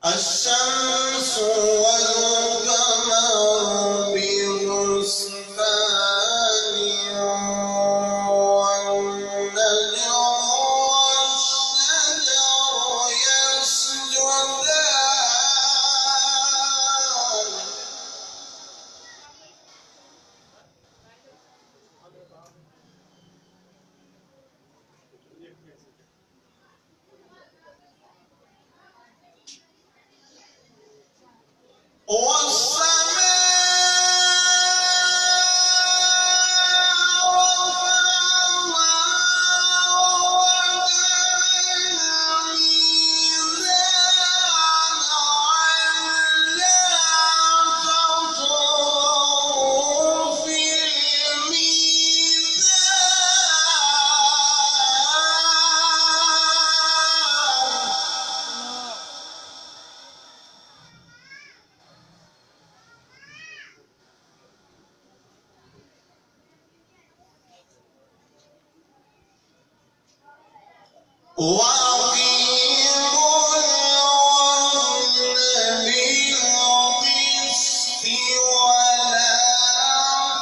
الشمس والقمر بحسبان والنجم والشجر يسجدان وأقيموا الوزن بالقسط ولا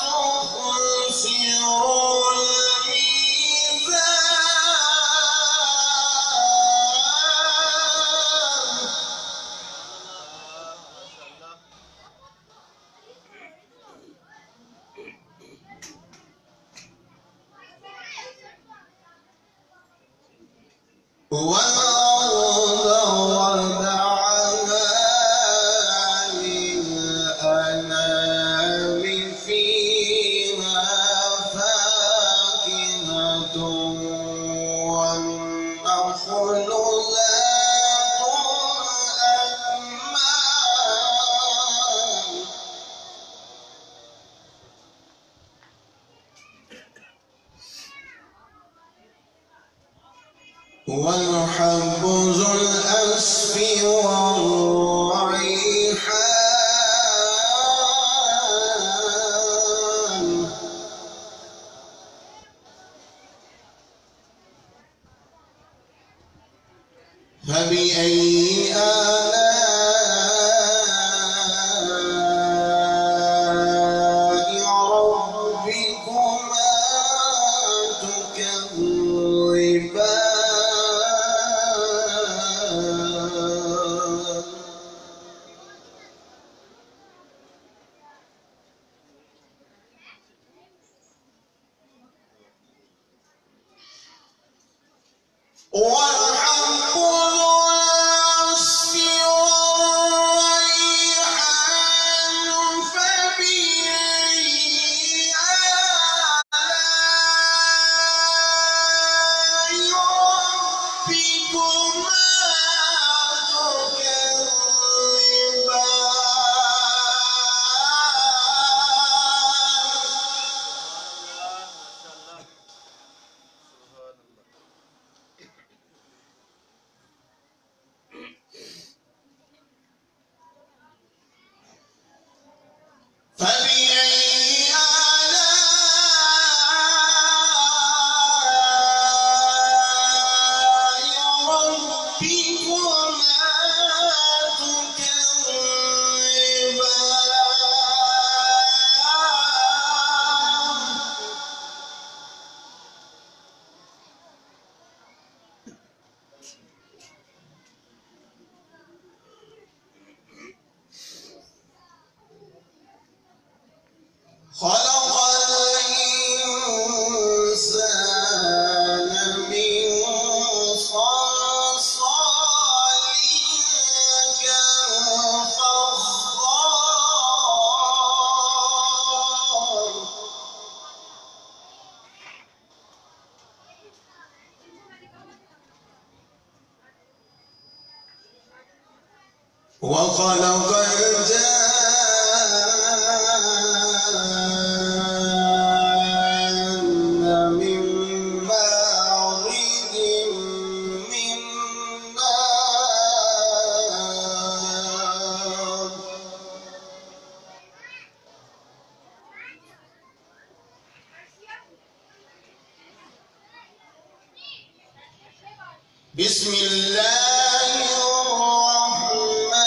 تخسروا الميزان والأرض وضعها للأنام فيها فاكهة والنخل ذات الأكمام والحب ذو الأسف والريحان فبأي آلاء ربكما تكذبان والحب ذو العصف والريحان فبأي آلاء ربكما تكذبان فبأي آلاء ربكما تكذبان خلق الإنسان من صلصال كالفخار وخلق الجان من مارج من نار بسم الله الرحمن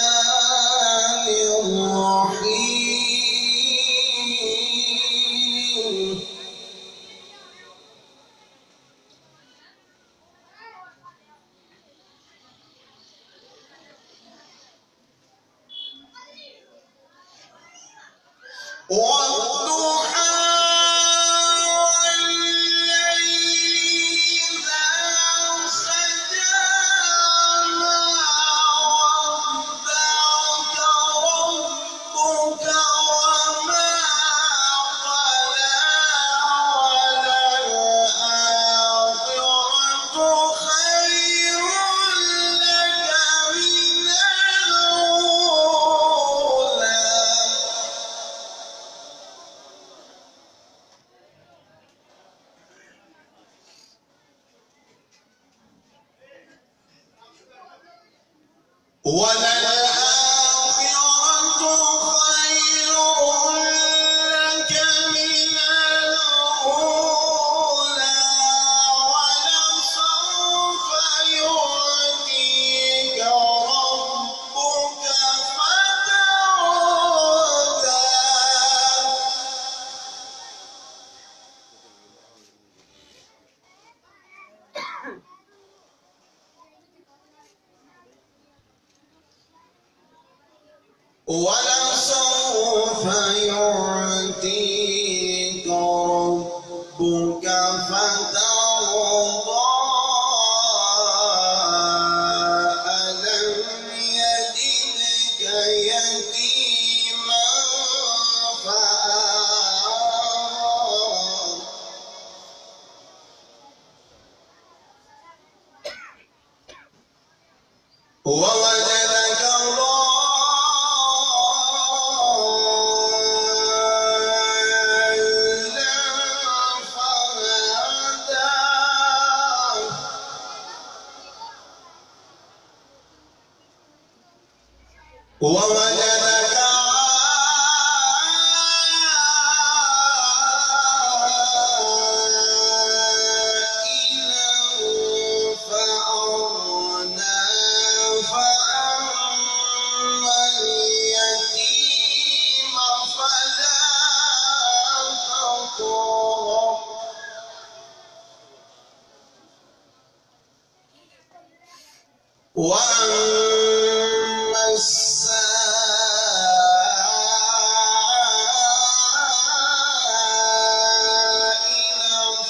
والضحى والليل إذا سجى ما ودعك ربك وما قلى وللآخرة خير لك من الأولى وللآخرة خير لك من الأولى ولسوف يعطيك ربك فترضى ولسوف يعطيك ربك فترضى ألم يجدك يتيما فآوى ووجدك ضالا فهدى ووجدك عائلا فأغنى فأما اليتيم فلا تقهر وأما السائل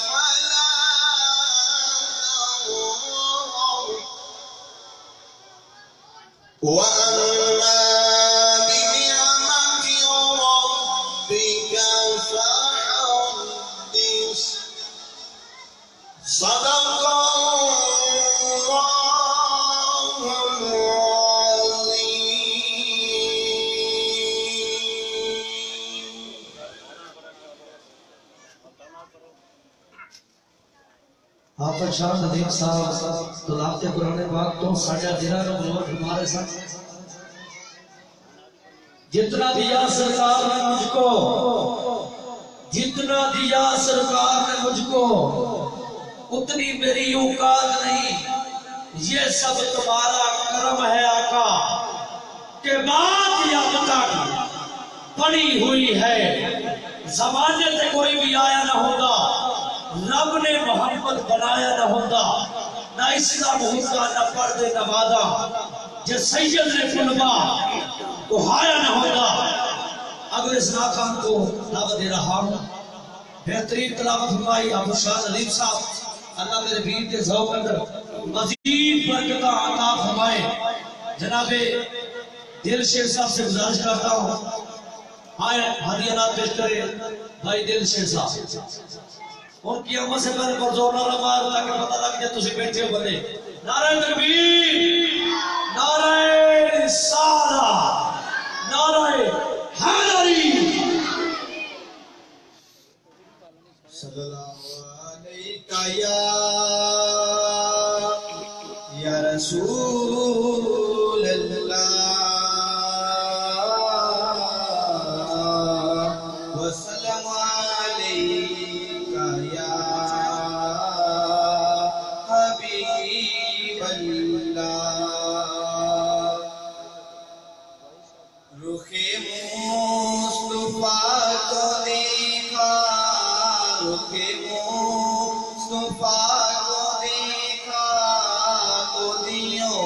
فلا تنهر وأما بنعمة ربك فحدث صدق الله العظيم. حافظ شاہ ندیم صاحب تلاوت قرآن پاک تو ساڑھا دنوں بلوٹ ہمارے ساتھ جتنا دیا سرکار نے مجھ کو جتنا دیا سرکار نے مجھ کو اتنی میری اوقات نہیں یہ سب تمہارا کرم ہے آقا کہ بات یا تک پڑی ہوئی ہے زمانے سے کوئی بھی آیا نہ ہوگا رب نے محمد بنایا نہ ہوتا نہ اسلام ہوتا نہ پردے نہ وعدہ جس سید نے فلما تو ہایا نہ ہوتا اگلے سناخان کو دعوت دے رہا ہوں بہترین تلاوت فرمائی ابو شاہ ندیم صاحب اللہ میرے پیر کے ذوق اندر مزید برکتہ عطا فرمائے جناب دل شیر صاحب سے گزارش کرتا ہوں آئے ہدیانات پیش کرے بھائی دل شیر صاحب ان کی امت سے پہلے پر زور نہ مار تاکہ پتہ لگ جائے تسی بیٹھے ہو بندے نعرہ تکبیر نعرہ رسالہ نعرہ حیدری صلی اللہ علیہ یا رسول اللہ وسلم علیکہ یا حبیب اللہ رخ مصطفیٰ کو دیکھا رخ مصطفیٰ کو دیکھا تو دیوں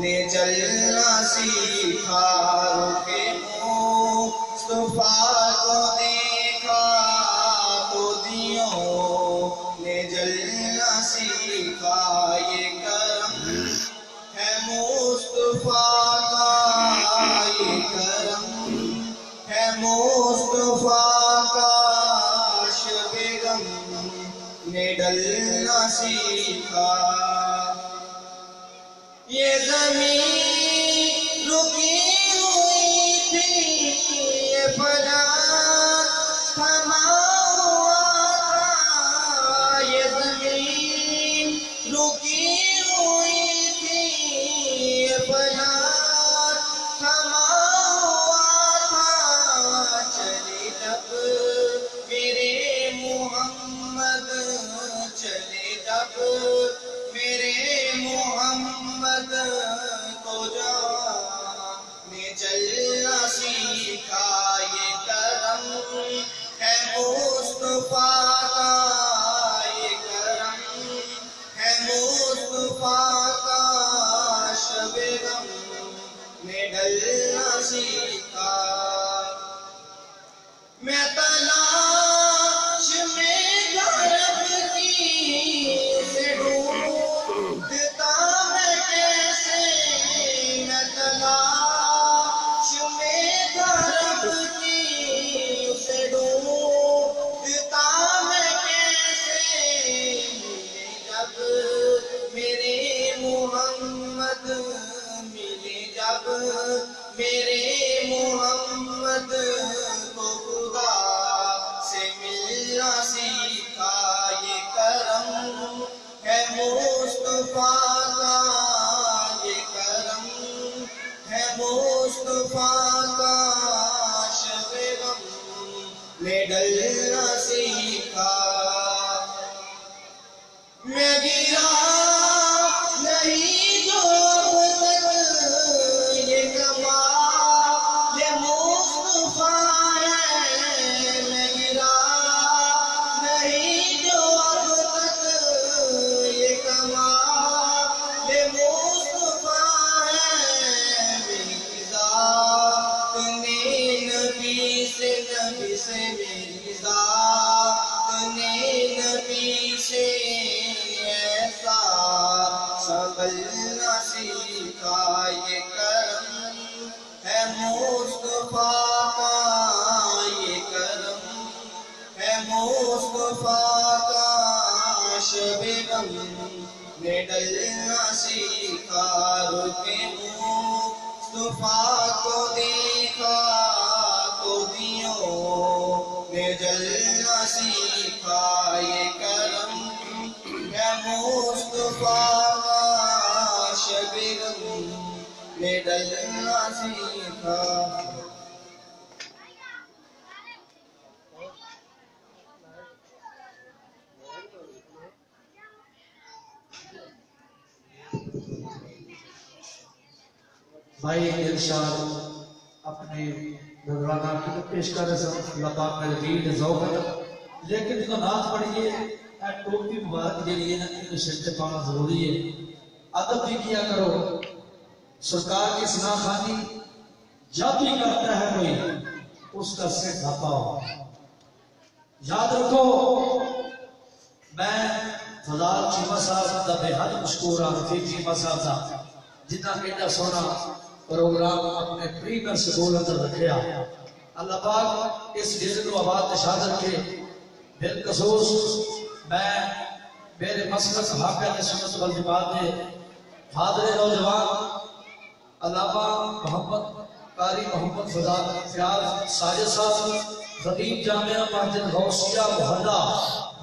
نے چلنا سیکھا رخ مصطفیٰ مصطفیٰ کو دیکھا تو دیوں نے جلنا سیکھا، یہ کرم ہے مصطفیٰ کا، یہ کرم ہے مصطفیٰ کا، شب غم نے ڈلنا سیکھا۔ یہ زمین رکی ہوئی تھی، یہ فلک تھما ہوا تھا، یہ زمین رکی ہوئی تھی، یہ فلک تھما ہوا تھا، چلے جب میرے محمد، چلے جب میرے محمد کو جہاں میں چلنا سیکھا، یہ کرم ہے مصطفیٰ کا، یہ کرم ہے مصطفیٰ کا، شب غم میں ڈلنا سیکھا۔ میں تلاش میں غرب کی سے ڈھونڈتا میں کیسے، میں تلاش میں غرب کی سے ڈھونڈتا میں کیسے، ملے جب میرے محمد، ملے جب میرے محمد کو خدا سے ملنا سیکھا، یہ کرم ہے مصطفیٰ کا، یہ کرم ہے مصطفیٰ کا، شب غم میں ڈلنا سیکھا۔ میں گرا نہیں جو اب تک، یہ کمال مصطفیٰ ہے، میں گرا نہیں جو اب تک، یہ کمال مصطفیٰ ہے، میری ذات نے نبی سے میری ذات نے نبی سے ایسا سنبھلنا سیکھا، یہ کرم ہے مصطفیٰ کا، یہ کرم ہے مصطفیٰ کا، شب غم میں ڈلنا سیکھا، رکے مصطفیٰ کو دیکھا تو دیوں میں جلنا سیکھا، یہ کرم ہے مصطفیٰ کا، شب غم میں ڈلنا سیکھا۔ بھائی ارشاد اپنے نذرانہ کی پیش کر رہے ہیں، اللہ پاک میں دین ذوق ہے، لیکن جو نعت پڑھیے اے ٹوپی مبارک جڑی ہے نا ان سر تے پانا ضروری ہے، ادب بھی کیا کرو، سرکار کی ثنا خوانی جب بھی کرتا ہے کوئی اس کا سر ڈھپا ہو۔ یاد رکھو میں فضال چیمہ صاحب دا بے حد مشکور ہوں، رفیق چیمہ صاحب دا جتنا کہنا سونا پروگرام اپنے پری کر سکول اندر رکھیا، اللہ پاک اس جزن و آباد تشاد رکھے۔ بالخصوص میں میرے مسلک حاکم سنت والجماعت نے حاضر نوجوان علامہ محمد قاری محمد فیاض ساجد صاحب، خطیب جامعہ مسجد غوثیہ محلہ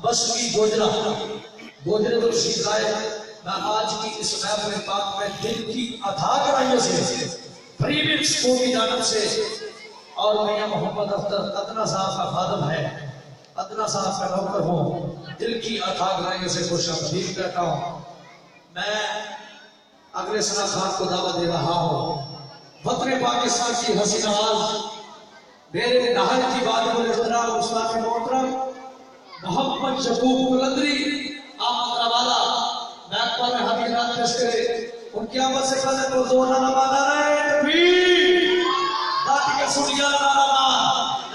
بسوی گوجرے تو تشریف لائے۔ میں آج کی اس محفل پاک میں دل کی عطا کرائیوں سے پریمیم سکول کی جانب سے اور میاں محمد اختر ادنا صاحب کا خادم ہے، ادنا صاحب کا نوکر ہوں، دل کی عطا کرائیوں سے خوش آمدید کہتا ہوں۔ میں اگلے سنہ خان کو دعوت دے رہا ہوں، وطن پاکستان کی حسین آواز میرے نہر کی بات بولے احترام استاد محترم محمد شکوب قلندری آمد والا میں اکبر حبیبات پیش کرے، ان کی آمد سے پہلے تو زور نہ مانا رہے تکبیر، داتی کے سنیا نہ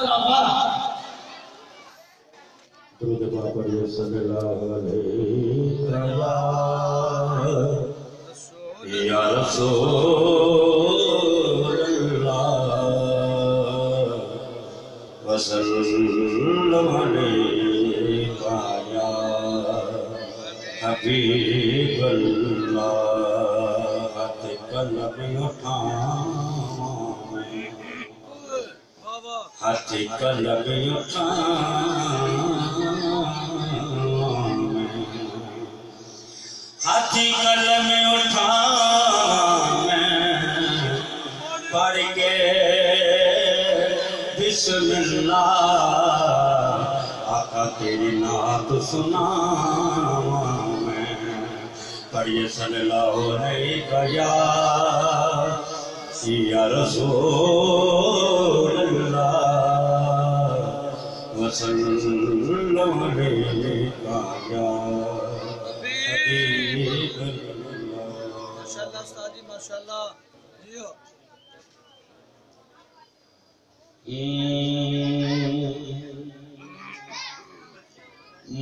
15 12 درود پاک پڑھیے صلی اللہ علیہ یا رسول اللہ وسلم علیک یا حبیب اللہ قلب اٹھاؤں ہاتھ قلب ہاتھی قلم اٹھا میں پڑھ کے بسم اللہ آقا تیری نعت سنا میں پڑھیے صلی اللہ علیہ یا رسول اللہ وسلم علیک یا ماشاءاللہ استادی ماشاءاللہ جیو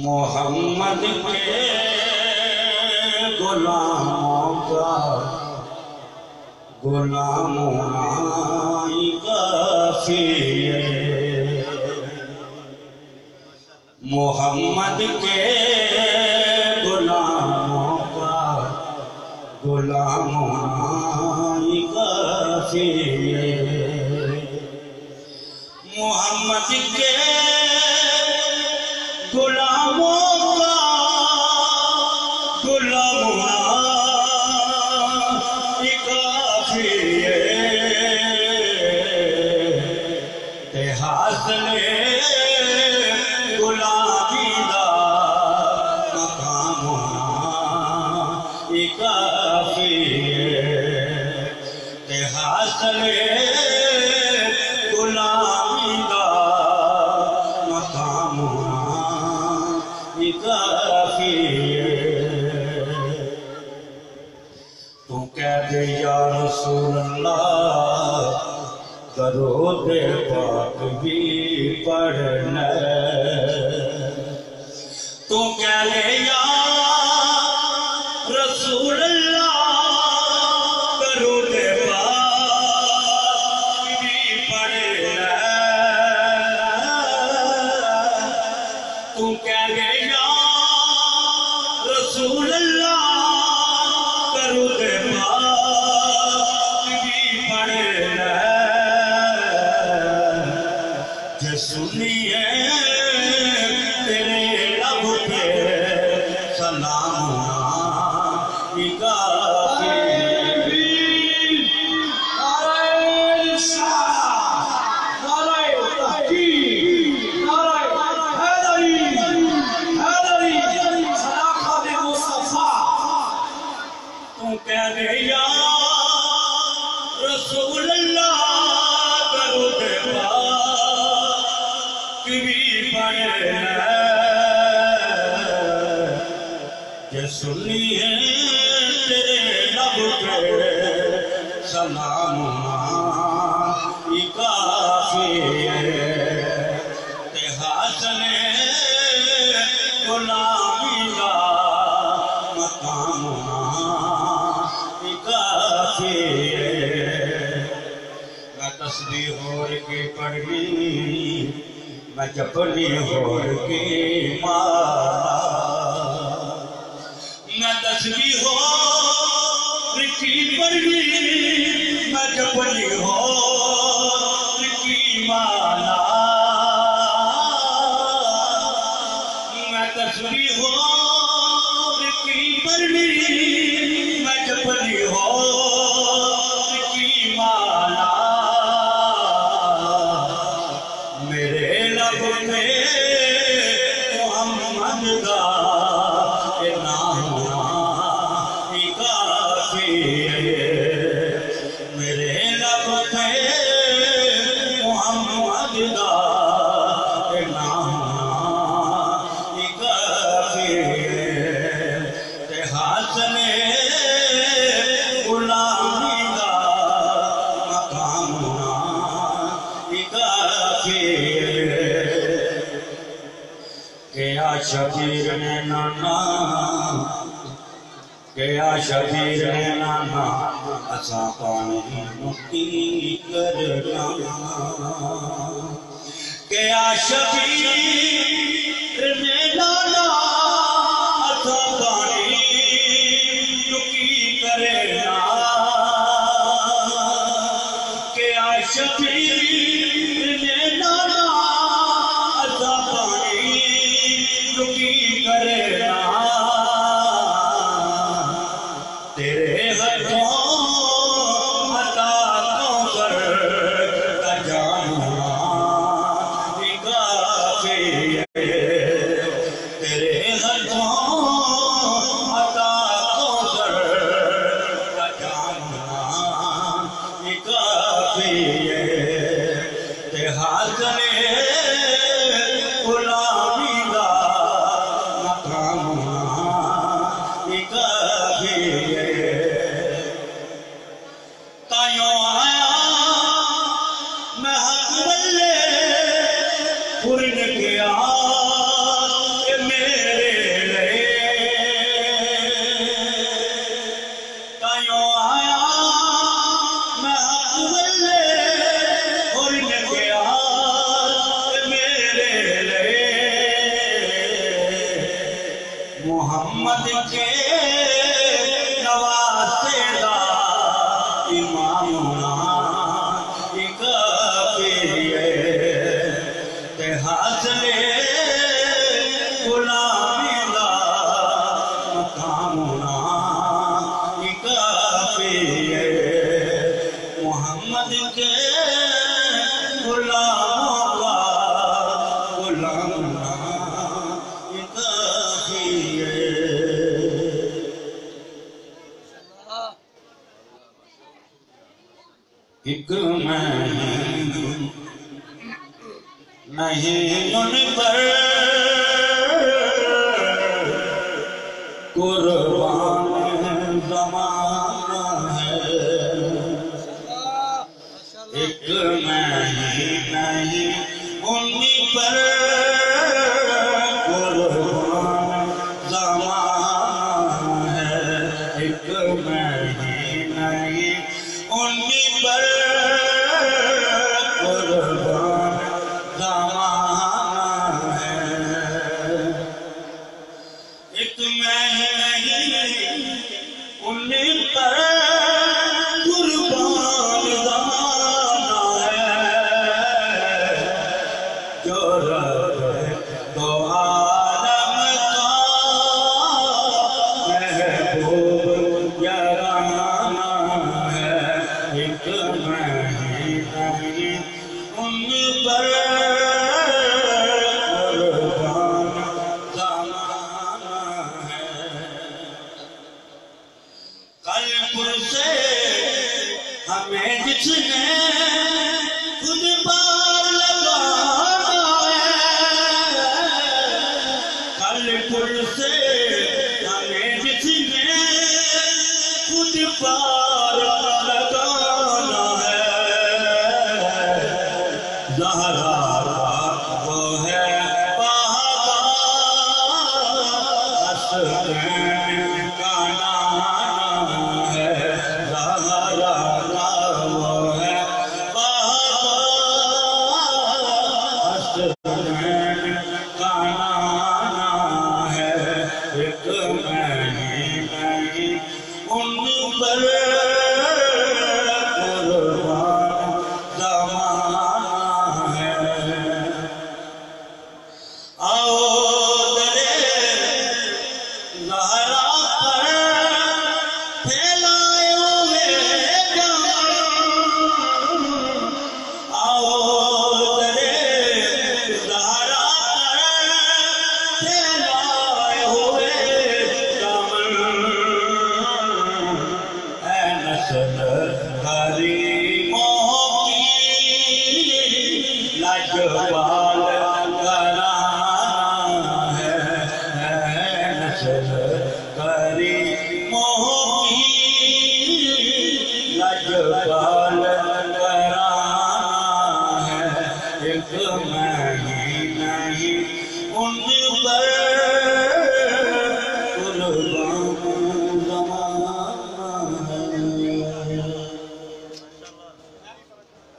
محمد کے غلاموں کا غلاموں کافی محمد کے غلاموں کا غلاموں کافی محمد کے غلاموں کا غلاموں کافی تے حاصل غلامی دا مقام کافی تے حاصل غلامی دا مقام کافی تو کہہ دے یا رسول اللہ درود پاک بھی پڑھنا تو کہہ دے یا رسول اللہ درود پاک بھی پڑھنا تو کہہ دے یا رسول اللہ درود پاک بھی پڑھنا جے سنیے تیرے لب پہ سلام کافی کہہ دے یا رسول اللہ درود پاک بھی پڑھنا کہ سنیے تیرے لب پہ سلام کافی تے حاصل غلامی دا مقام کافی میں تسبیح ہور کے پڑھی میں جپنی ہور کے مارا میں تسبیح ہور کی پڑھی میں جپنی ہور کی مالا میں تسبیح ہور کی پڑھی میں جپنی ہور کی مالا میرے لب میں محمد کا نام کافی میرے لب میں کیا شبیر نے نانا کیا شبیر نے نانا اسا پانی مکی کرنا کیا شبیر نے نانا اسا پانی مکی کرنا کیا شبیر نے نانا اسا پانی مکی کرنا تیرے ہاتھوں عطا کوثر کا جامنا کافی ہے تیرے ہاتھوں عطا کوثر کا جامنا کافی ہے تے ہاتھ نے غلامی دا مقامنا کافی ہے تائیوں آیا میں حق والے پورن کیا کہ میرے لئے تائیوں آیا میں حق والے پورن کیا کہ میرے لئے محمد کے نواسے دا امامنا کافی ہے تے حاصل غلامی دا مقامنا کافی ہے محمد کے غلاموں کا غلامنا کافی ہے ایک میں نہیں ان پر قربان زمانہ ہے ایک میں نہیں ان پر قربان زمانہ ہے ایک میں نہیں ان پر قربان زمانہ ہے ایک میں نہیں ان پر قربان زمانہ ہے جو رب دو عالم کا محبوب یارانہ ہے ایک میں نہیں ان پر قربان زمانہ ہے قلب سے ہمیں جس نے خود پار لگانا ہے قلب سے ہمیں جس نے خود پار لگانا ہے زہرا وہ ہے بہا حسنین کا نانا ہے زہرا وہ ہے بہا حسنین کا نانا ہے ایک میں نہیں ان پر قربان زمانہ ہے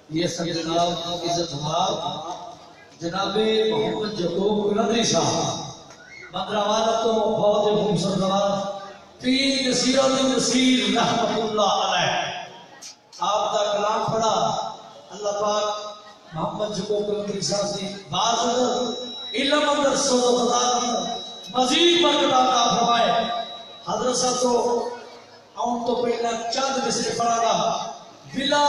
یہ سب جناب عزت باب جناب محمد جعفر قلندری صاحب مدراوالا تو بہت خوبصورت زبان پیر نصیر النصیر رحمۃ اللہ علیہ آپ کا کلام پڑھا اللہ پاک محمد جعفر قلندری صاحب سے بعض علم اندر سوز و خدا مزید برکت عطا فرمائے حضرت صاحب تو آن تو پہلا چند مصرے پڑھا گا بلا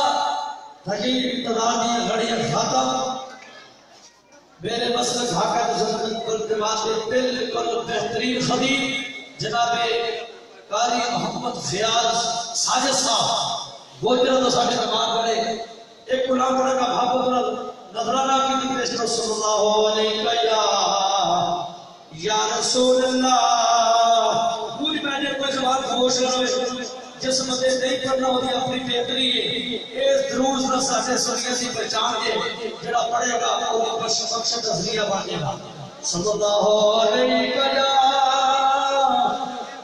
تجیب ابتدانی گھڑیاں کھاتا میرے مسلک حاکم زندگی پر دماغ بالکل بہترین خطیب جناب قاری محمد فیاض ساجد صاحب گوجرہ تو ساجد دماغ بڑے ایک کلام پڑھا کا بھاپت نظرانہ کی دی پیش صلی اللہ علیہ یا رسول اللہ پوری میں نے کوئی زبان خاموش رہے جس مدے نہیں پڑھنا ہوتی اپنی بہتری ہے اس ضرور رسا سے سنگے سی پہچان کے جڑا پڑھے گا وہ بخش تذریہ بنے گا صلی اللہ علیہ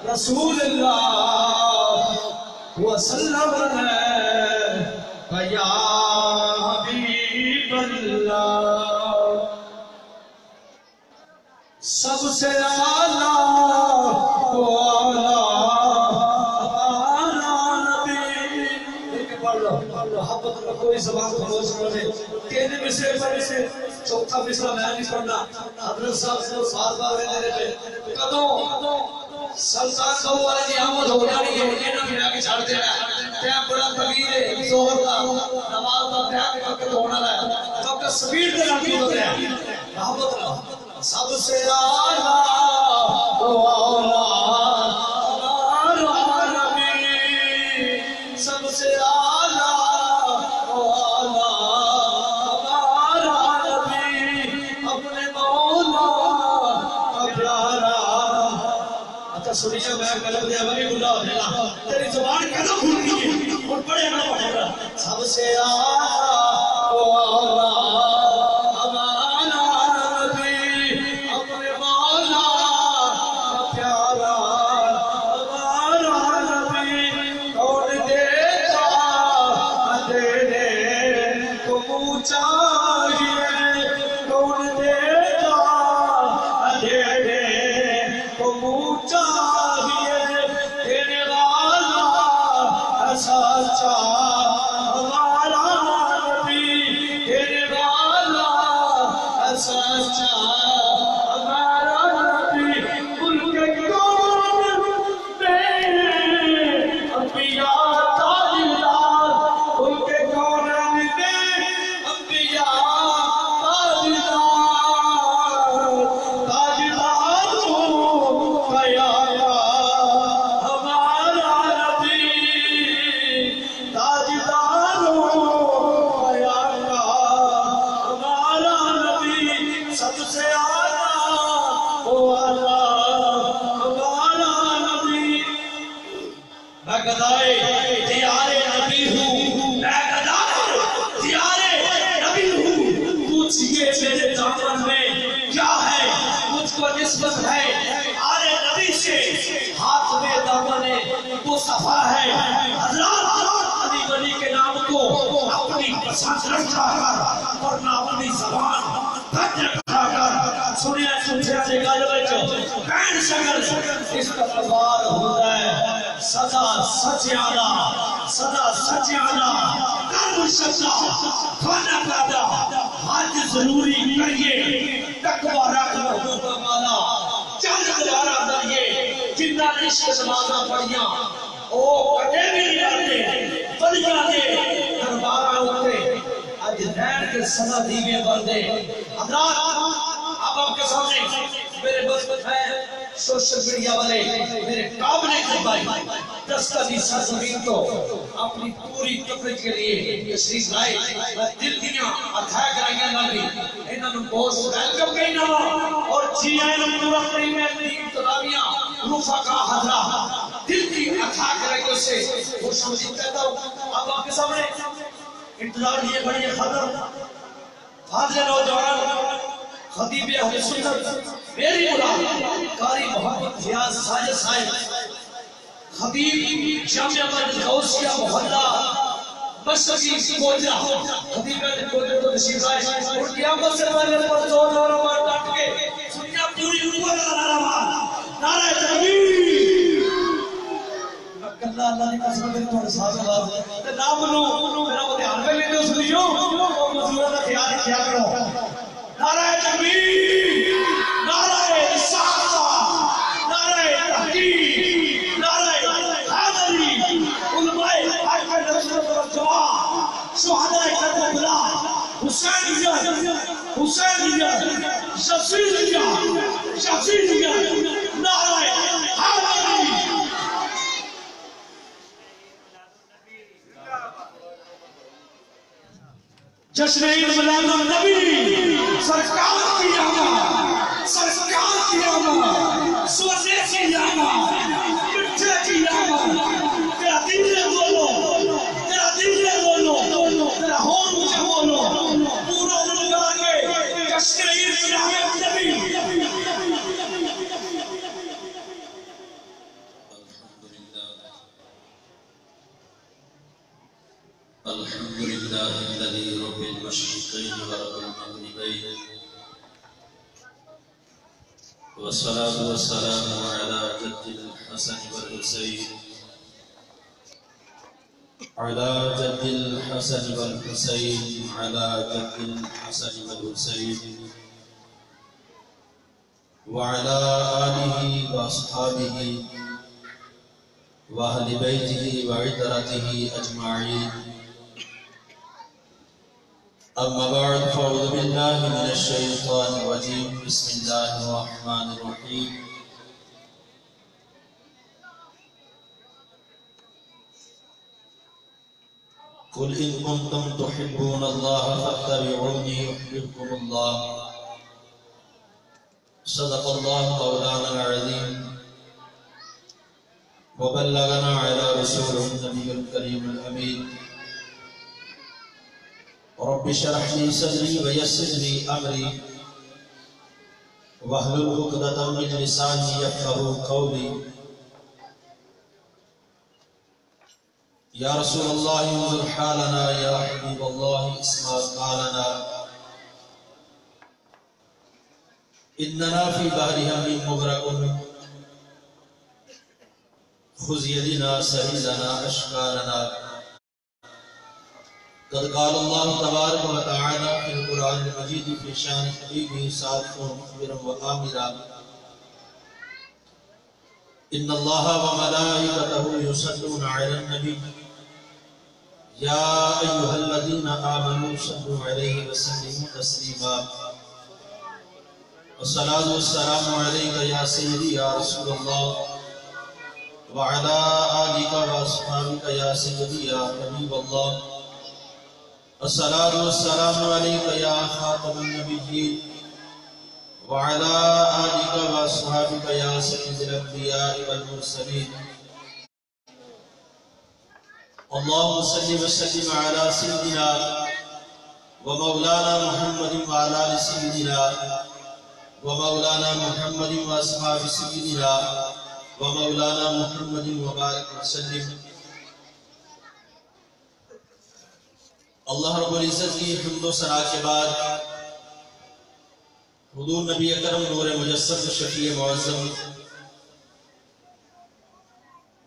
رسول اللہ وسلم یا حبیب اللہ سب سے اعلیٰ محبت میں کوئی زبان خاموش کرے تیرے مصرے پڑھے سے چوتھا مصرہ میں نہیں پڑھنا حضرت صاحب سے بار بار میرے پہ کدوں سلطان کو والے دی آمد ہو جانی ہے یہ نہ ملا کے چھاڑ دینا ٹائم بڑا طویل ہے ظہر کا نماز کا ٹائم وقت ہونا ہے وقت سپیڈ سے نہ ہو رہا ہے محبت سب سے اعلیٰ سب سے سنیے میں غلط ہے وہی بلا ہو جائے گا تیری زبان کیسا کھل رہی ہے اور بڑے اگلا پڑھے گا سب سے اعلیٰ ہمارا نبی اپنے مولا پیارا ہمارا نبی کون دیتا دینے کو منہ چاہیے کون دیتا دینے کو منہ چاہیے سچا ہمارا نبی تیرے والا سچا ہمارا نبی ان کے کون میں انبیاء تاجدار ان کے کون میں انبیاء تاجدار قیا نسبت ہے آل نبی سے ہاتھ میں دامن وہ صفا ہے حضرات علی ولی کے نام کو اپنی پسند رکھا کر ورنہ اپنی زبان بند رکھا کر سنیا سنیا سے گل بچو کہن شکل اس کا تبار ہوتا ہے سدا سچیانا سدا سچیانا کرم شکا کھانا کادا حج ضروری کریے تقوی رکھ محبوب مالا چند ہزارہ دریے جنہ عشق نمازہ پڑھیاں او کٹے بھی نہیں آتے بلیاں دے دربارہ ہوتے آج نین کے سنا دیوے بردے حضرات اب آپ کے سامنے میرے بس ہے سوشل میڈیا والے میرے قابلِ خبائی دستانی سرزمین تو اپنی پوری کفرج کے لیے تشریف لائے دل دیاں اتھائے کرائیاں لگی انہوں نے بہت ویلکم کہیں نہ اور جی آئے نے پورا کہیں میں اپنی ابتدامیاں روفہ کا حضرہ دل کی اتھائے کرائیوں سے خوش مزید کہتا ہوں اب آپ کے سامنے انتظار یہ بڑی خطر فاضل نوجوان خطیب اہل سنت میری مراد قاری محمد فیاض ساجد صاحب خطیب جامعہ مسجد غوثیہ محلہ مشرقی گوجرا حقیقت گوجرا تو تشریف لائے اور قیامت سے پہلے پر زور اور آواز ڈٹ کے دنیا پوری اوپر نعرہ تکبیر کلا اللہ نے قسم میری تھوڑے ساتھ آواز تے نہ منو میرا وہ دھیان میں لیندے سنیو اور مزدوراں دا خیال رکھیا کرو نعرہ تکبیر نعرہ رسالت نعرہ تحقیق نعرہ حیدری علماء حق نصرت والجماع شہداء کربلا حسین شفیع نعرہ حیدری جشن عید میلاد النبی سرکار کی آمد سوزے کی آمد مٹھے کی آمد تیرا دل بولو تیرا ہون مجھے بولو پورا لگا کے جشن عید میلاد النبی الحمد لله الذي رب المشرقين ورب المغربين والصلاة والسلام على جد الحسن والحسين على جد الحسن والحسين على جد الحسن والحسين وعلى آله وأصحابه وأهل بيته وعترته أجمعين أما بعد فأعوذ بالله من الشيطان الرجيم بسم الله الرحمن الرحيم قل إن كنتم تحبون الله فاتبعوني يحببكم الله صدق الله مولانا العظيم وبلغنا على رسوله النبي الكريم الأمين رب اشرح لي صدري ويسر لي امري واحلل عقدة من لساني يفقهوا قولي يا رسول الله انظر حالنا يا حبيب الله اسمع قالنا اننا في بحر هم مغرق خذ يدنا سهلنا اشكالنا قد قال الله تبارك وتعالى في القرآن المجيد في شان حبيبه صادقا مخبرا وآمرا إن الله وملائكته يصلون على النبي يا أيها الذين آمنوا صلوا عليه وسلموا تسليما والصلاة والسلام عليك يا سيدي يا رسول الله وعلى آلك وأصحابك يا سيدي يا حبيب الله الصلاة والسلام عليك يا خاتم النبيين وعلى آلك وأصحابك يا سيد الأنبياء والمرسلين اللهم صل وسلم على سيدنا ومولانا محمد وعلى آل سيدنا ومولانا محمد وأصحاب سيدنا ومولانا محمد وبارك وسلم اللہ رب العزت کی حمد و ثنا کے بعد حضور نبی اکرم نور مجسم شفیع معظم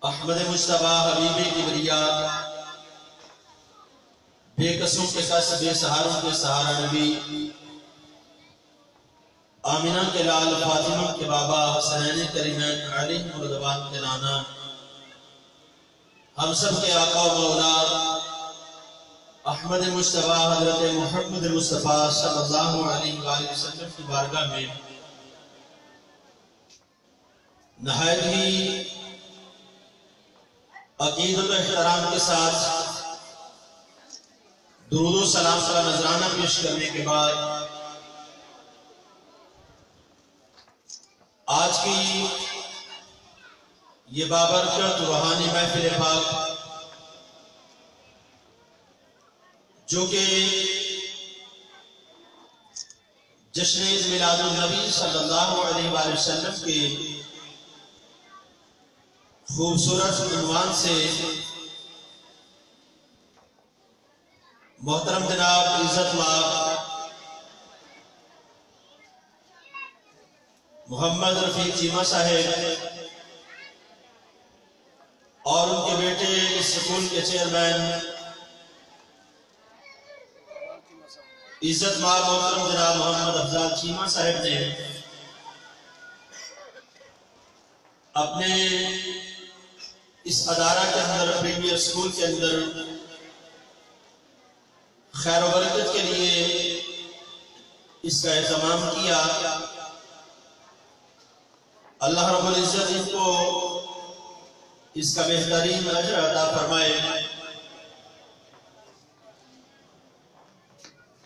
احمد مجتبی حبیب کبریاء بے قصوں کے قص بے سہاروں کے سہارا نبی آمینہ کے لال فاطمہ کے بابا حسنین کریمین علیہ مردبان کے نانا ہم سب کے آقا و مولا احمد مجتبی حضرت محمد مصطفیٰ صلی اللہ علیہ وآلہ وسلم کی بارگاہ میں نہایت ہی عقیدت و احترام کے ساتھ درود و سلام کا نذرانہ پیش کرنے کے بعد آج کی یہ بابرکت روحانی محفل پاک جو کہ جشن عید میلاد النبی صلی اللہ علیہ وآلہ وسلم کے خوبصورت عنوان سے محترم جناب عزت مآب محمد رفیق چیمہ صاحب اور ان کے بیٹے اس سکول کے چیئرمین عزت مآب محترم جناب محمد افضل چیمہ صاحب نے اپنے اس ادارہ کے اندر پریمیئر سکول کے اندر خیر و برکت کے لیے اس کا اہتمام کیا. اللہ رب العزت ان کو اس کا بہترین اجر عطا فرمائے.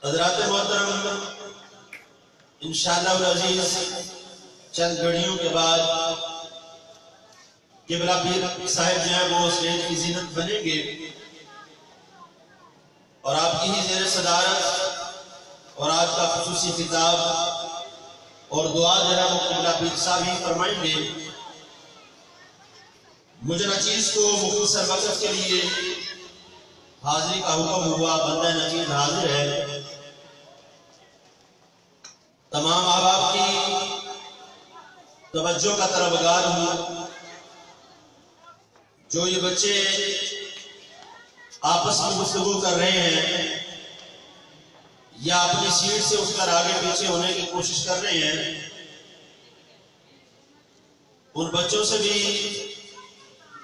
حضرات محترم، انشاءاللہ العزیز چند گھڑیوں کے بعد قبلہ پیر صاحب جو ہیں وہ اسٹیج کی زینت بنیں گے اور آپ کی ہی زیر صدارت اور آج کا خصوصی خطاب اور دعا جو ہے وہ قبلہ پیر صاحب ہی فرمائیں گے. مجھے نچیز کو مختصر وقت کے لیے حاضری کا حکم ہوا. بندہ نچیز حاضر ہے. تمام احباب کی توجہ کا طلبگار ہوں. جو یہ بچے آپس میں گفتگو کر رہے ہیں یا اپنی سیٹ سے اٹھ کر آگے پیچھے ہونے کی کوشش کر رہے ہیں، ان بچوں سے بھی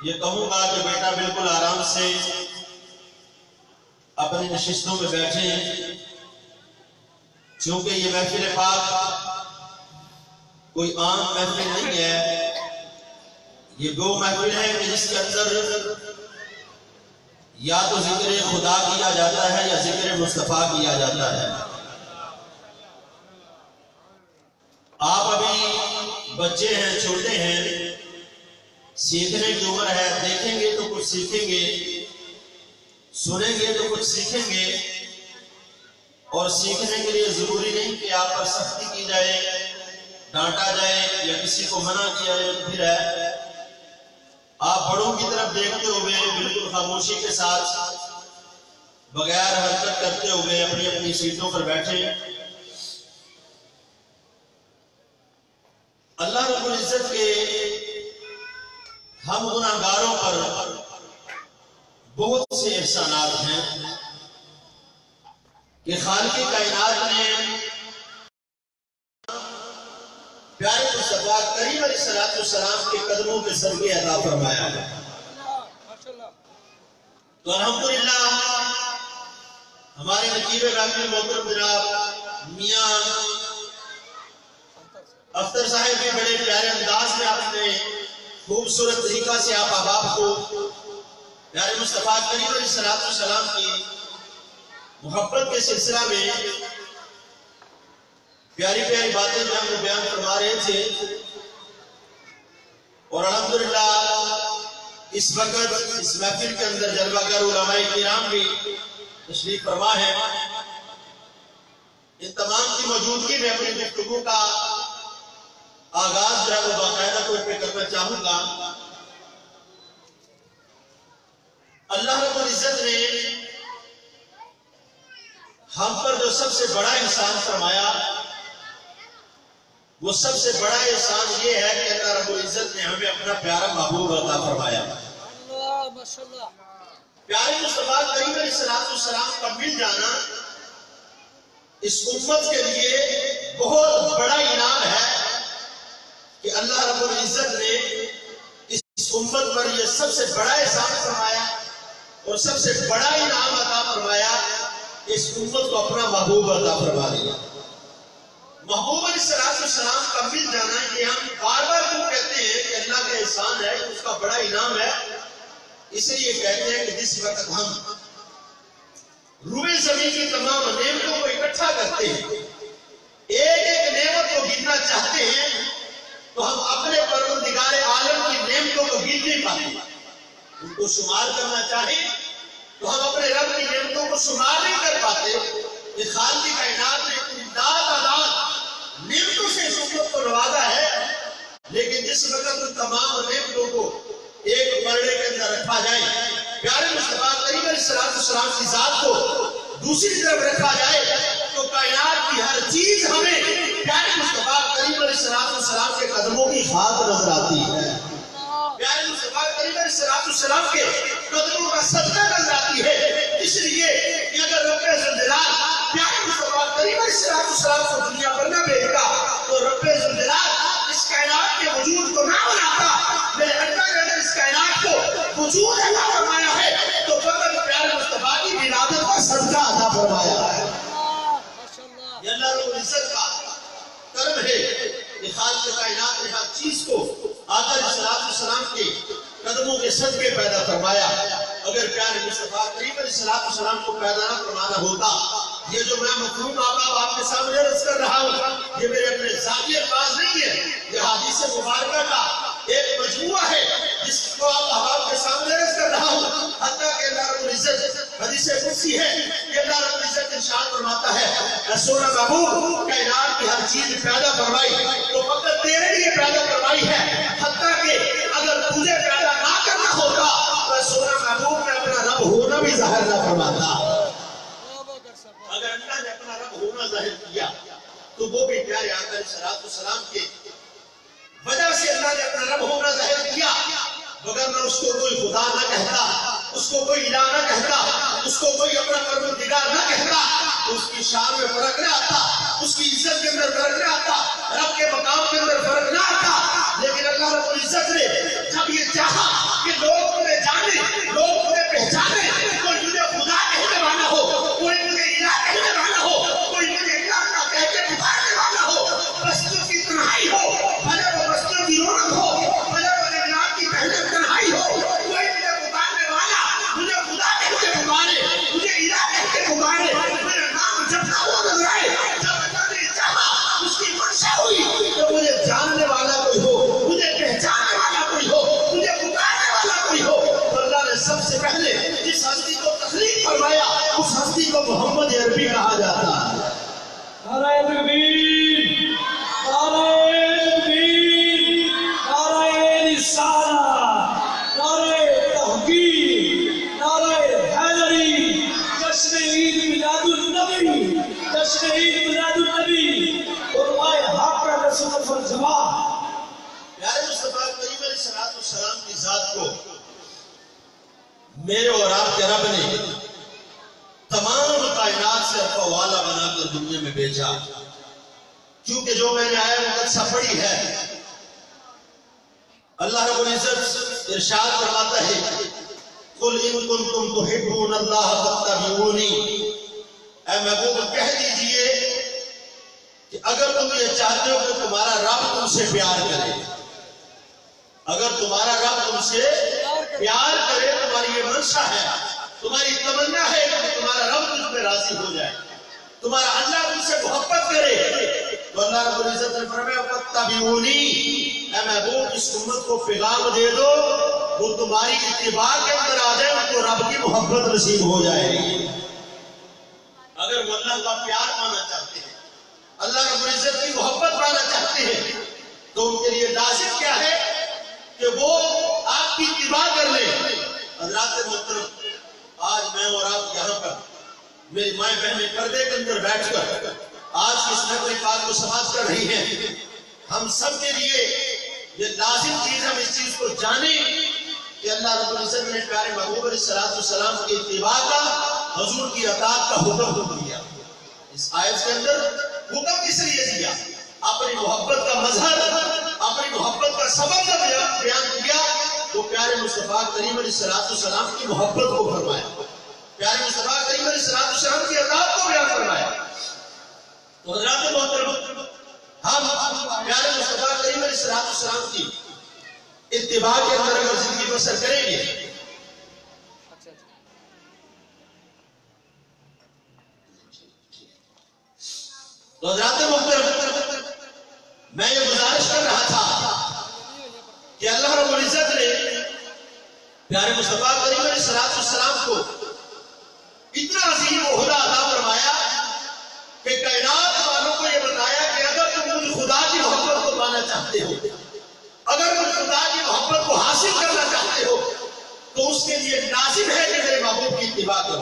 یہ کہوں گا کہ بیٹا بالکل آرام سے اپنی نشستوں میں بیٹھیں، چونکہ یہ محفل پاک کوئی عام محفل نہیں ہے. یہ دو محفل ہیں کہ جس کے اندر یا تو ذکر خدا کیا جاتا ہے یا ذکر مصطفیٰ کیا جاتا ہے. آپ ابھی بچے ہیں، چھوٹے ہیں، سیکھنے کی عمر ہے. دیکھیں گے تو کچھ سیکھیں گے، سنیں گے تو کچھ سیکھیں گے. اور سیکھنے کے لیے ضروری نہیں کہ آپ پر سختی کی جائے، ڈانٹا جائے یا کسی کو منع کیا جائے. پھر ہے آپ بڑوں کی طرف دیکھتے ہوئے بالکل خاموشی کے ساتھ بغیر حرکت کرتے ہوئے اپنی اپنی سیٹوں پر بیٹھے. اللہ رب العزت کے ہم گناہگاروں پر بہت سے احسانات ہیں کہ خالق کائنات نے پیارے مصطفیٰ کریم علیہ السلام کے قدموں کے صدقے عطا فرمایا ہے. تو الحمدللہ ہمارے نقیب محفل محترم جناب میاں اختر صاحب کے بڑے پیارے انداز میں آپ نے خوبصورت طریقہ سے آپ احباب کو پیارے مصطفیٰ کریم علیہ السلام کی محبت کے سلسلہ میں پیاری پیاری باتیں جو ہم بیان فرما رہے تھے. اور الحمدللہ اس وقت اس محفل کے اندر جلوہ گر علماء کرام بھی تشریف فرما ہے. ان تمام کی موجودگی میں اپنی گفتگو کا آغاز جو ہے وہ باقاعدہ طور پہ کرنا چاہوں گا. اللہ رب العزت نے ہم پر جو سب سے بڑا احسان فرمایا، وہ سب سے بڑا احسان یہ ہے کہ اللہ رب العزت نے ہمیں اپنا پیارا محبوب عطا فرمایا. پیارے مصطفیٰ کریم علیہ السلام کا مل جانا اس امت کے لیے بہت بڑا انعام ہے کہ اللہ رب العزت نے اس امت پر یہ سب سے بڑا احسان فرمایا اور سب سے بڑا انعام عطا فرمایا. اس امت کو اپنا محبوب عطا فرما دیا. محبوب علیہ السلام کا مل جانا یہ ہم بار بار کیوں کہتے ہیں کہ اللہ کا احسان ہے، اس کا بڑا انعام ہے. اس لیے کہتے ہیں کہ جس وقت ہم روئے زمین کی تمام نعمتوں کو اکٹھا کرتے ہیں، ایک ایک نعمت کو گننا چاہتے ہیں، تو ہم اپنے پروردگار عالم کی نعمتوں کو گن نہیں پاتے. ان کو شمار کرنا چاہیں تو ہم اپنے رب کی نعمتوں کو شمار نہیں کر پاتے. یہ خالق کائنات نے تعداد نعمتوں سے اس امت کو نوازا ہے، لیکن جس وقت ان تمام نعمتوں کو ایک پرڑے کے اندر رکھا جائے، پیارے مصطفیٰ کریم علیہ السلام کی ذات کو دوسری طرف رکھا جائے تو کائنات کی ہر چیز ہمیں پیارے مصطفیٰ کریم علیہ السلام کے قدموں کی خاک نظر آتی ہے. پیارے مصطفیٰ کریم علیہ السلام کے قدموں کا صدقہ نظر آتی ہے. اس لیے کہ اگر رب ذوالجلال پیارے مصطفیٰ کریم علیہ السلام کو دنیا پر نہ بھیجتا تو رب ذوالجلال اس کائنات کے وجود کو نہ بناتا. میرے اللہ نے اگر اس کائنات کو وجود عطا فرمایا ہے تو فقط پیارے مصطفیٰ کی ولادت کا صدقہ عطا فرمایا ہے. یہ اللہ رب العزت کا کرم ہے کہ خالق کائنات نے ہر چیز کو آقا علیہ السلام کے قدموں کے صدقے پیدا فرمایا. اگر پیارے مصطفیٰ کریم علیہ السلام کو پیدا نہ فرمانا ہوتا، یہ جو میں مفہوم آپ کے سامنے عرض کر رہا ہوں یہ میرے اپنے ذاتی الفاظ نہیں ہے، یہ حدیث مبارکہ کا ایک مجموعہ ہے جس کو آپ کے سامنے عرض کر رہا ہوں. حتیٰ کہ اللہ رب العزت حدیث قدسی ہے کہ اللہ رب العزت ارشاد فرماتا ہے اے سونا محبوب کائنات کی ہر چیز پیدا فرمائی تو فقط تیرے لیے پیدا فرمائی ہے. حتیٰ کہ اگر تجھے پیدا نہ کرنا ہوتا تو سونا محبوب نے اپنا رب ہونا بھی ظاہر نہ فرماتا. اگر اللہ نے اپنا رب ہونا ظاہر کیا تو وہ بھی پیارے آقا علیہ السلام کے وجہ سے اللہ نے اپنا رب ہونا ظاہر کیا. مگر میں اس کو کوئی خدا نہ کہتا، اس کو کوئی الہ نہ کہتا، اس کو کوئی اپنا پروردگار نہ کہتا، اس کی شان میں فرق نہ آتا، اس کی عزت کے اندر فرق نہ آتا، رب کے مقام کے اندر فرق نہ آتا. لیکن اللہ رب العزت نے جب یہ چاہا کہ لوگ انہیں جانے، لوگ انہیں پہچانے، کوئی مجھے خدا کہنے والا ہو، کوئی مجھے الہ کہنے والا ہو، کوئی مجھے الہ کا کہہ کے پکارنے والا ہو، بستیوں کی تنہائی ہو، بھلے وہ بستیوں کی رونق ہو، بھلے وہ جنات کی پہلے تنہائی ہو، کوئی مجھے پکارنے والا مجھے خدا کہہ کے پکارے، مجھے الہ کہہ کے پکارے، میرا نام جپتا ہوا نظر آئے. جب اللہ نے چاہا اس کی منشا ہوئی تو مجھے جاننے والا کوئی ہو، مجھے پہچاننے والا کوئی ہو، مجھے پکارنے والا کوئی ہو. تو اللہ نے سب سے پہلے جس ہستی کو تخلیق فرمایا اس ہستی کو محمد عربی کہا جاتا ہے. نعرہ تکبیر، نعرہ تکبیر، نعرہ رسالت، نعرہ تحقیق، نعرہ حیدری، جشن عید میلاد النبی، جشن عید میلاد النبی، علماء حق کا سنت والجماعت. پیارے مصطفیٰ کریم علیہ السلام کی ذات کو میرے اور آپ کے رب نے تمام کائنات سے اپنا والا بنا کر دنیا میں بھیجا. کیونکہ جو میں نے آیا مقدسہ پڑھی ہے اللہ رب العزت ارشاد فرماتا ہے قل ان کنتم تحبون اللہ فاتبعونی. اے محبوب کہہ دیجئے کہ اگر تم یہ چاہتے ہو کہ تمہارا رب تم سے پیار کرے، اگر تمہارا رب تم سے پیار کرے، تمہاری یہ منشا ہے، تمہاری تمنا ہے کہ تمہارا رب تجھ پہ راضی ہو جائے، تمہارا اللہ تم سے محبت کرے، تو اللہ رب العزت نے فرمایا فاتبعونی. اے محبوب اس امت کو پیغام دے دو وہ تمہاری اتباع کے اندر آ جائے ان کو رب کی محبت نصیب ہو جائے گی. اگر وہ اللہ کا پیار پانا چاہتے ہیں، اللہ رب العزت کی محبت پانا چاہتے ہیں تو ان کے لیے لازم کیا ہے کہ وہ آپ کی اتباع کر لیں. حضرات محترم، آج میں اور آپ یہاں پر میری مائیں بہنیں پردے کے اندر بیٹھ کر آج کی اس نقل پاک کو سماعت کر رہی ہیں. ہم سب کے لیے یہ لازم چیز ہم اس چیز کو جانیں کہ اللہ رب العزت نے پیارے محبوب علیہ السلام کی اتباع کا، حضور کی اطاعت کا حکم دیا. اس آیت کے اندر حکم کس لیے دیا؟ اپنی محبت کا مظہر، اپنی محبت کا سبب کا بیان کیا تو پیارے مصطفیٰ کریم علیہ السلام کی محبت کو فرمایا، پیارے مصطفیٰ کریم علیہ السلام کی اطاعت کو بیان فرمایا. تو حضرات محترم، ہم پیارے مصطفیٰ کریم علیہ السلام کی اتباع کے اندر اگر زندگی بسر کریں گے تو حضرات محترم میں یہ گزارش کر رہا تھا کہ اللہ رب العزت نے پیارے مصطفیٰ کریم علیہ السلام کو اتنا عظیم عہدہ عطا فرمایا کہ کائنات والوں کو یہ بتایا کہ اگر تم مجھ خدا کی محبت کو پانا چاہتے ہو، اگر مجھ خدا کی محبت کو حاصل کرنا چاہتے ہو تو اس کے لیے لازم ہے کہ میرے محبوب کی اتباع کرو.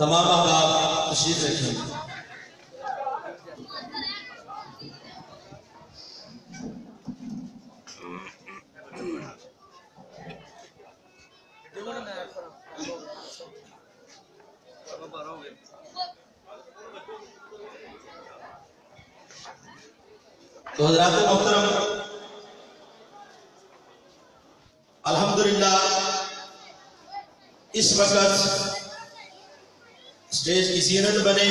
تمام احباب تشریف رکھیں۔ تو حضرات محترم، الحمدللہ اس وقت اسٹیج کی زینت بنے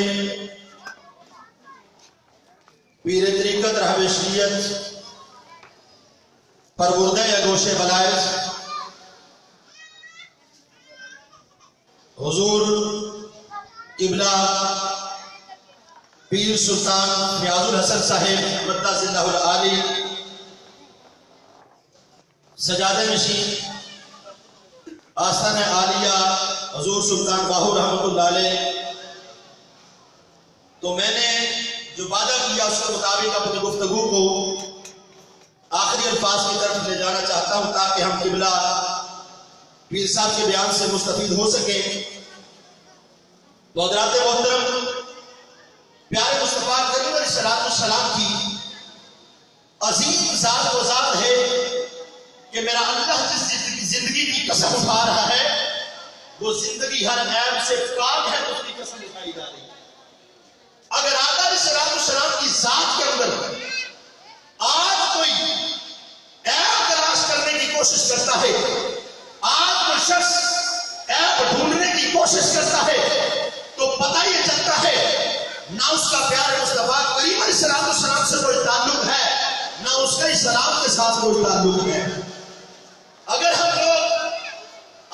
پیر طریقت رہب شریعت پروردہ گوش بلائز حضور قبلہ پیر سلطان فیاض الحسن صاحب مدث اللہ العالی سجادہ نشین آستانہ عالیہ حضور سلطان باہو رحمۃ اللہ علیہ، تو میں نے جو وعدہ کیا اس کے مطابق اپنی گفتگو کو آخری الفاظ کی طرف لے جانا چاہتا ہوں تاکہ ہم قبلہ پیر صاحب کے بیان سے مستفید ہو سکیں۔ تو حضرات محترم، پیارے مصطفیٰ کریم علیہ السلام کی عظیم ذات و ذات ہے کہ میرا اللہ جس زندگی کی قسم اٹھا رہا ہے وہ زندگی ہر عیب سے پاک ہے، تو اس کی قسم اٹھائی جا رہی ہے۔ اگر آقا علیہ السلام کی ذات کے اندر آج کوئی عیب تلاش کرنے کی کوشش کرتا ہے، آج کوئی شخص عیب ڈھونڈنے کی کوشش کرتا ہے، تو پتہ یہ چلتا ہے نہ اس کا پیارے مصطفیٰ کریم علیہ السلام سے کوئی تعلق ہے، نہ اس کا اسلام کے ساتھ کوئی تعلق ہے۔ اگر ہم لوگ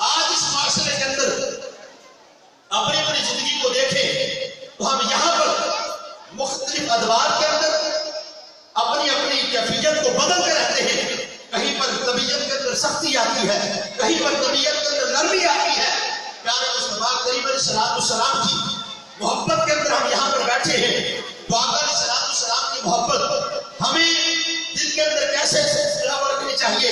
آج اس معاشرے کے اندر اپنی اپنی زندگی کو دیکھیں تو ہم یہاں پر مختلف ادوار کے اندر اپنی اپنی کیفیت کو بدلتے رہتے ہیں۔ کہیں پر طبیعت کے اندر سختی آتی ہے، کہیں پر طبیعت کے اندر نرمی آتی ہے۔ پیارے مصطفیٰ کریم علیہ السلام کی محبت کے اندر ہم یہاں پر بیٹھے ہیں، تو آقا علیہ السلام کی محبت ہمیں دل کے اندر کیسے رکھنی چاہیے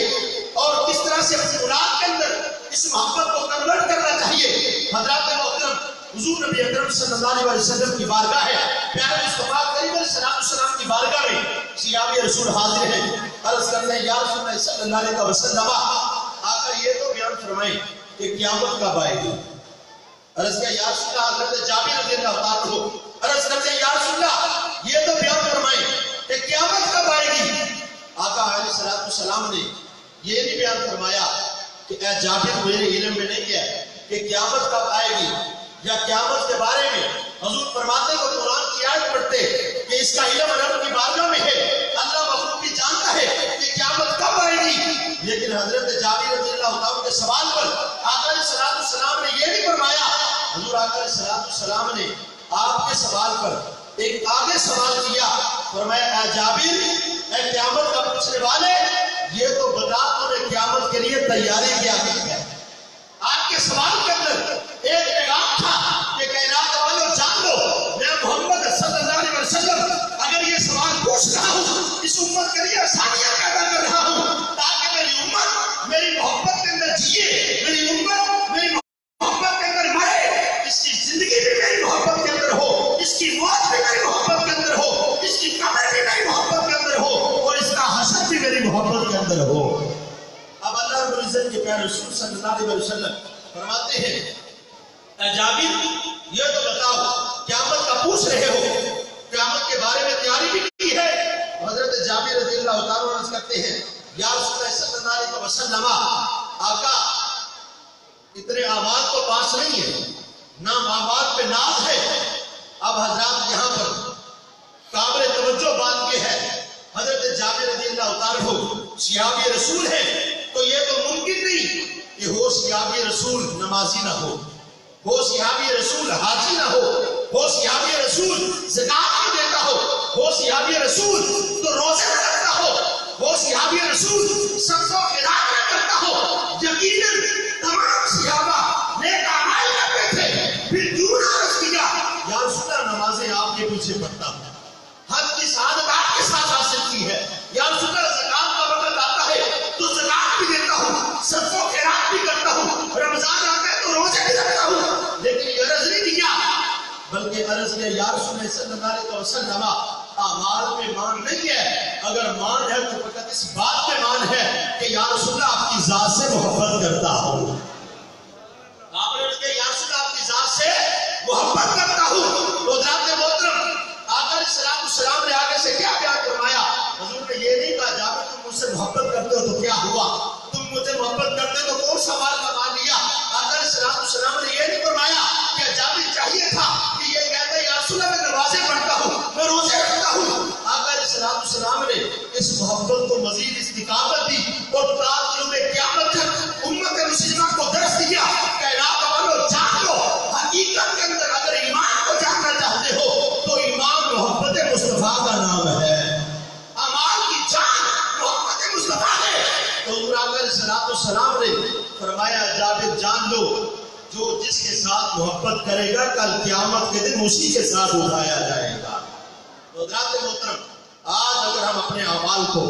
اور کس طرح سے اپنی اولاد کے اندر اس محبت کو کنورٹ کرنا چاہیے۔ حضرات محترم، حضور نبی اکرم صلی اللہ علیہ وسلم کی بارگاہ ہے، پیارے مصطفیٰ کریم علیہ السلام کی بارگاہ میں صحابہ رسول حاضر ہیں، عرض کرتے ہیں یا رسول اللہ صلی اللہ علیہ وسلم، آقا یہ تو بیان فرمائیں کہ قیامت کب آئے گی؟ عرض کیا یا رسول اللہ، حضرت جابر رضی اللہ تعالیٰ عنہ عرض کرتے ہیں یا رسول اللہ یہ تو بیان فرمائیں کہ قیامت کب آئے گی؟ آقا علیہ السلام نے یہ نہیں بیان فرمایا کہ اے جابر میرے علم میں نہیں ہے کہ قیامت کب آئے گی، یا قیامت کے بارے میں حضور فرماتے کو قرآن کی آیت پڑھتے کہ اس کا علم رب کی بارگاہ میں ہے، اللہ مخلوق بھی جانتا ہے کہ قیامت کب آئے گی۔ لیکن حضرت جابر رضی اللہ عنہ کے سوال پر آقا علیہ السلام نے یہ نہیں فرمایا۔ حضور آقا علیہ السلام نے آپ کے سوال پر ایک آگے سوال کیا، فرمایا اے جابر، اے قیامت کا پوچھنے والے، یہ تو بتا تو نے قیامت کے لیے تیاری کیا کی ہے۔ آپ کے سوال کے اندر ایک پیغام تھا کہ کائنات والوں جان لو میں محمد صلی اللہ علیہ وسلم اگر یہ سوال پوچھ رہا ہوں اس امت کے لیے آسانیاں پیدا کر رہا ہوں تاکہ میری امت میری محبت کے اندر جیے، میری امت میری محبت کے اندر مرے، اس کی زندگی بھی میری محبت کے اندر ہو، اس کی موت بھی میری محبت کے اندر ہو، اس کی قبر بھی میری محبت کے اندر ہو، اور اس کا حشر بھی میری محبت کے اندر ہو۔ اب اللہ رب العزت کے پیارے رسول صلی اللہ علیہ وسلم فرماتے ہیں اے جابر یہ تو بتاؤ قیامت کا پوچھ رہے ہو، قیامت کے بارے میں تیاری بھی کی ہے؟ حضرت جابر رضی اللہ تعالیٰ عنہ کہتے ہیں یا رسول اللہ صلی اللہ علیہ وسلم، آقا اتنے آباد تو پاس نہیں ہے، نہ آباد پہ ناز ہے۔ اب حضرات یہاں پر قابل توجہ بات یہ ہے، حضرت جابر رضی اللہ تعالیٰ عنہ صحابی رسول ہے، تو یہ تو ممکن نہیں کہ ہو صحابی رسول نمازی نہ ہو صحابی رسول حاجی نہ ہو صحابی رسول زکات نہ دیتا ہو صحابی رسول تو روزے نہ رکھتا ہو صحابی رسول صدقہ و خیرات نہ کرتا ہو۔ یقیناً تمام صحابہ نیک اعمال کرتے تھے، پھر کیوں نہ عرض کیا یا رسول اللہ نمازیں آپ کے پیچھے پڑھتا ہوں، حج کی سعادت آپ کے ساتھ حاصل کی ہے، یا رسول اللہ زکات کا وقت آتا ہے تو زکات بھی دیتا ہوں، صدقہ و خیرات بھی کرتا ہوں، رمضان آتا ہے تو روزے بھی رکھتا ہوں، لیکن یہ عرض نہیں کیا عرض کیا یا رسول اللہ صلی اللہ علیہ وسلم اعمال میں مان نہیں ہے، اگر مان ہے تو فقط اس بات میں مان ہے کہ یا رسول اللہ آپ کی ذات سے محبت کرتا ہوں۔ آپ نے عرض کیا یا رسول اللہ آپ کی ذات سے محبت کرتا ہوں۔ تو حضرات محترم آقا علیہ السلام نے آگے سے کیا بیان فرمایا؟ حضور نے یہ نہیں کہا جابر تم مجھ سے محبت کرتے ہو تو کیا ہوا، تم مجھے محبت کرتے تو کون سا مال کا مان لیا۔ آقا علیہ السلام نے یہ نہیں فرمایا کہ جابر چاہیے تھا کہ یہ کہتا ہے یا رسول اللہ میں نمازیں پڑھتا ہوں، میں روزے رکھتا ہوں۔ آقا علیہ السلام نے اس محبت کو مزید استقامت دی اور تعلق قیامت تک امت مسلمہ کو درس دیا کہ آپ والو جان لو، حقیقت کے اندر اگر ایمان کو جاننا چاہتے ہو تو ایمان محبت مصطفیٰ کا نام ہے، اعمال کی جان محبت مصطفیٰ ہے۔ تو آقا علیہ السلام نے فرمایا جابر جان لو جو جس کے ساتھ محبت کرے گا کل قیامت کے دن اسی کے ساتھ اٹھایا جائے گا۔ تو حضرات محترم آج اگر ہم اپنے اعمال کو،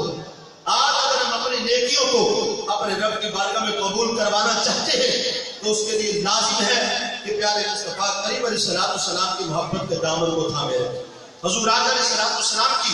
آج اگر ہم اپنی نیکیوں کو اپنے رب کی بارگاہ میں قبول کروانا چاہتے ہیں تو اس کے لیے لازم ہے کہ پیارے مصطفیٰ کریم علیہ السلام کی محبت کے دامن کو تھامے رکھیں۔ حضور آقا علیہ السلام کی